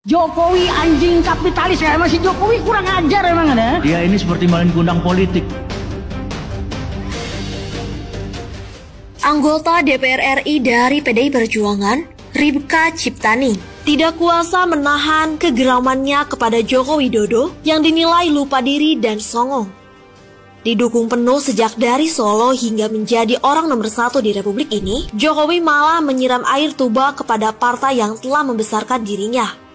Jokowi anjing kapitalis ya, masih Jokowi kurang ajar emang ada. Dia ini seperti main gundang politik. Anggota DPR RI dari PDI Perjuangan, Ribka Ciptani, tidak kuasa menahan kegeramannya kepada Joko Widodo yang dinilai lupa diri dan songong. Didukung penuh sejak dari Solo hingga menjadi orang nomor 1 di Republik ini, Jokowi malah menyiram air tuba kepada partai yang telah membesarkan dirinya.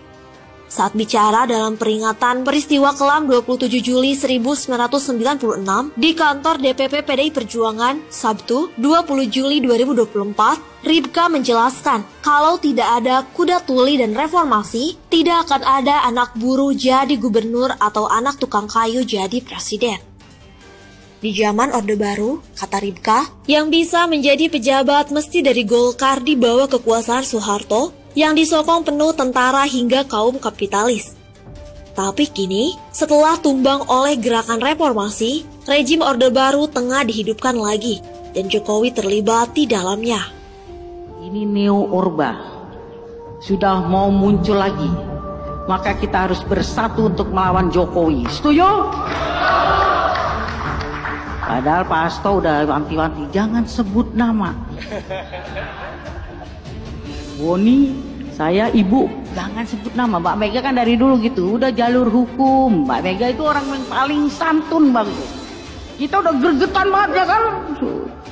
Saat bicara dalam peringatan peristiwa kelam 27 Juli 1996 di kantor DPP PDI Perjuangan, Sabtu 20 Juli 2024, Ribka menjelaskan kalau tidak ada kuda tuli dan reformasi, tidak akan ada anak buruh jadi gubernur atau anak tukang kayu jadi presiden. Di zaman Orde Baru, kata Ribka, yang bisa menjadi pejabat mesti dari Golkar di bawah kekuasaan Soeharto, yang disokong penuh tentara hingga kaum kapitalis. Tapi kini, setelah tumbang oleh gerakan reformasi, rejim Orde Baru tengah dihidupkan lagi, dan Jokowi terlibat di dalamnya. Ini neo orba sudah mau muncul lagi, maka kita harus bersatu untuk melawan Jokowi. Setuju? Padahal Pak Hasto udah wanti-wanti, jangan sebut nama. Woni, saya ibu, jangan sebut nama. Mbak Mega kan dari dulu gitu, udah jalur hukum. Mbak Mega itu orang yang paling santun bang. Kita udah gregetan banget ya kan.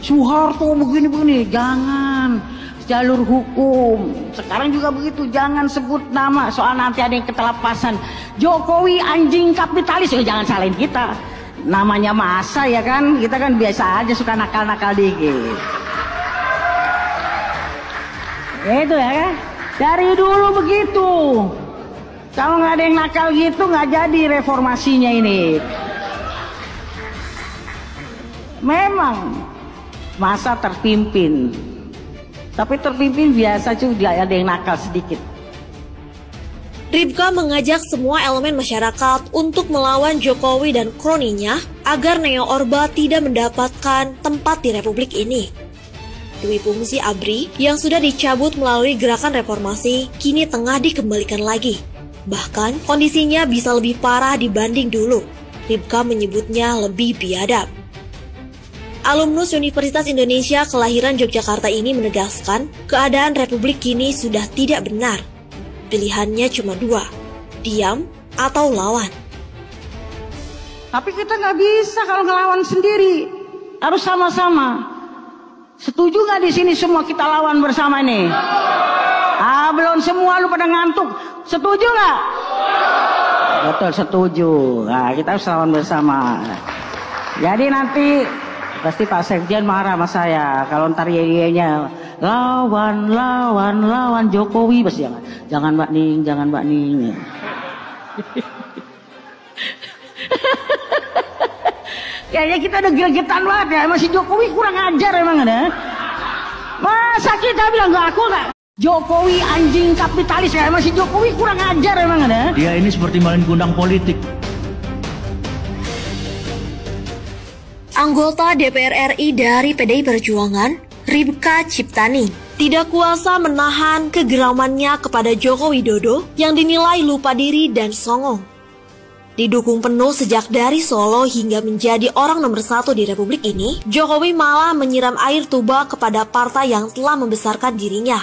Soeharto begini-begini, jangan jalur hukum. Sekarang juga begitu, jangan sebut nama. Soal nanti ada yang ketelapasan. Jokowi anjing kapitalis, jangan salahin kita. Namanya masa ya kan, kita kan biasa aja suka nakal-nakal dikit. Itu ya kan, dari dulu begitu. Kalau nggak ada yang nakal gitu nggak jadi reformasinya ini. Memang masa terpimpin, tapi terpimpin biasa juga ada yang nakal sedikit. Ribka mengajak semua elemen masyarakat untuk melawan Jokowi dan kroninya agar Neo Orba tidak mendapatkan tempat di Republik ini. Dwi fungsi ABRI yang sudah dicabut melalui gerakan reformasi kini tengah dikembalikan lagi. Bahkan kondisinya bisa lebih parah dibanding dulu. Ribka menyebutnya lebih biadab. Alumnus Universitas Indonesia kelahiran Yogyakarta ini menegaskan keadaan Republik kini sudah tidak benar. Pilihannya cuma dua, diam atau lawan. Tapi kita nggak bisa kalau ngelawan sendiri, harus sama-sama. Setuju nggak di sini semua kita lawan bersama ini? Belum semua lu pada ngantuk. Setuju nggak? Betul, setuju. Nah, kita harus lawan bersama. Jadi nanti pasti Pak Sekjen marah sama saya kalau ntar nya lawan Jokowi, pasti jangan Mbak Ning, jangan Mbak Ning. Kayaknya kita udah gregetan banget ya, masih Jokowi kurang ajar emang ada. Masa kita bilang nggak aku nggak? Jokowi anjing kapitalis ya, masih Jokowi kurang ajar emang ada. Dia ini seperti main gundang politik. Anggota DPR RI dari PDI Perjuangan, Ribka Ciptani, tidak kuasa menahan kegeramannya kepada Joko Widodo yang dinilai lupa diri dan songong. Didukung penuh sejak dari Solo hingga menjadi orang nomor 1 di Republik ini, Jokowi malah menyiram air tuba kepada partai yang telah membesarkan dirinya.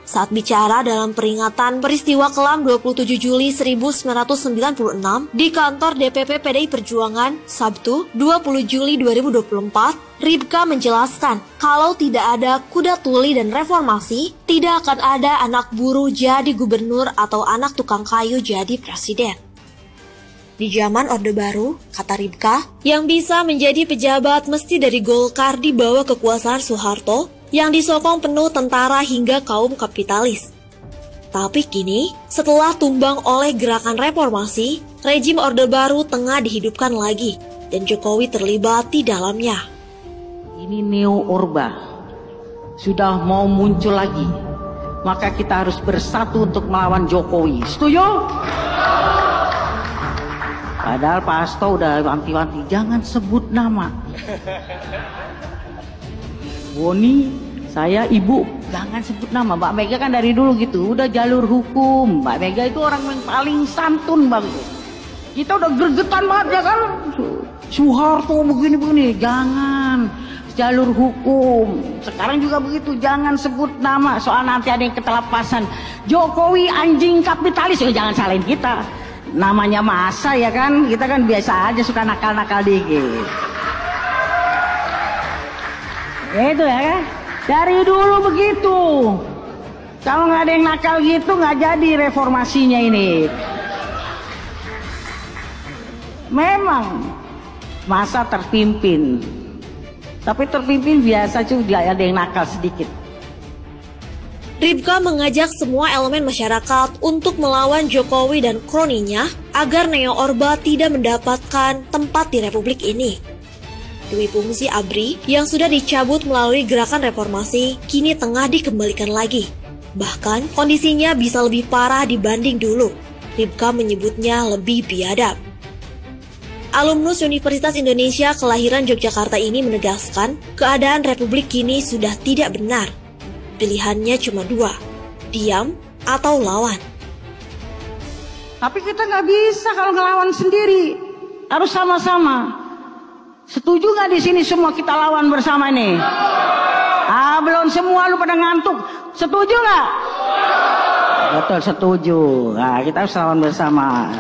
Saat bicara dalam peringatan peristiwa kelam 27 Juli 1996 di kantor DPP PDI Perjuangan, Sabtu 20 Juli 2024, Ribka menjelaskan kalau tidak ada kuda tuli dan reformasi, tidak akan ada anak buruh jadi gubernur atau anak tukang kayu jadi presiden. Di zaman Orde Baru, kata Ribka, yang bisa menjadi pejabat mesti dari Golkar di bawah kekuasaan Soeharto, yang disokong penuh tentara hingga kaum kapitalis. Tapi kini, setelah tumbang oleh gerakan reformasi, rejim Orde Baru tengah dihidupkan lagi, dan Jokowi terlibat di dalamnya. Ini neo orba sudah mau muncul lagi, maka kita harus bersatu untuk melawan Jokowi. Setuju? Padahal Pak Hasto udah wanti-wanti, jangan sebut nama. Woni, saya ibu, Jangan sebut nama. Mbak Mega kan dari dulu gitu, udah jalur hukum. Mbak Mega itu orang yang paling santun Bang. Kita udah gregetan banget ya kan. Soeharto begini-begini, jangan. Jalur hukum. Sekarang juga begitu, jangan sebut nama, soal nanti ada yang ketelapasan. Jokowi anjing kapitalis, ya jangan salahin kita. Namanya masa ya kan, kita kan biasa aja suka nakal-nakal dikit. Itu ya kan, dari dulu begitu. Kalau nggak ada yang nakal gitu, nggak jadi reformasinya ini. Memang masa terpimpin, tapi terpimpin biasa juga ada yang nakal sedikit. Ribka mengajak semua elemen masyarakat untuk melawan Jokowi dan kroninya agar Neo Orba tidak mendapatkan tempat di republik ini. Dwi fungsi ABRI yang sudah dicabut melalui gerakan reformasi kini tengah dikembalikan lagi. Bahkan kondisinya bisa lebih parah dibanding dulu. Ribka menyebutnya lebih biadab. Alumnus Universitas Indonesia kelahiran Yogyakarta ini menegaskan keadaan republik kini sudah tidak benar. Pilihannya cuma dua, diam atau lawan. Tapi kita nggak bisa kalau ngelawan sendiri, harus sama-sama. Setuju nggak di sini semua kita lawan bersama nih? Belum semua lu pada ngantuk. Setuju nggak? Betul, setuju. Nah, kita harus lawan bersama.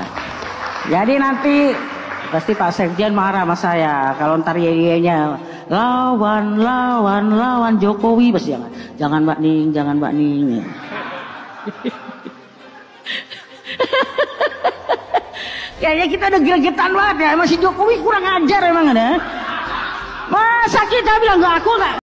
Jadi nanti pasti Pak Sekjen marah sama saya kalau ntar nya lawan Jokowi, pasti jangan Mbak Ning, jangan Mbak Ning. Kayaknya kita udah gregetan banget ya, masih Jokowi kurang ajar emang ada. Masa kita bilang nggak, aku nggak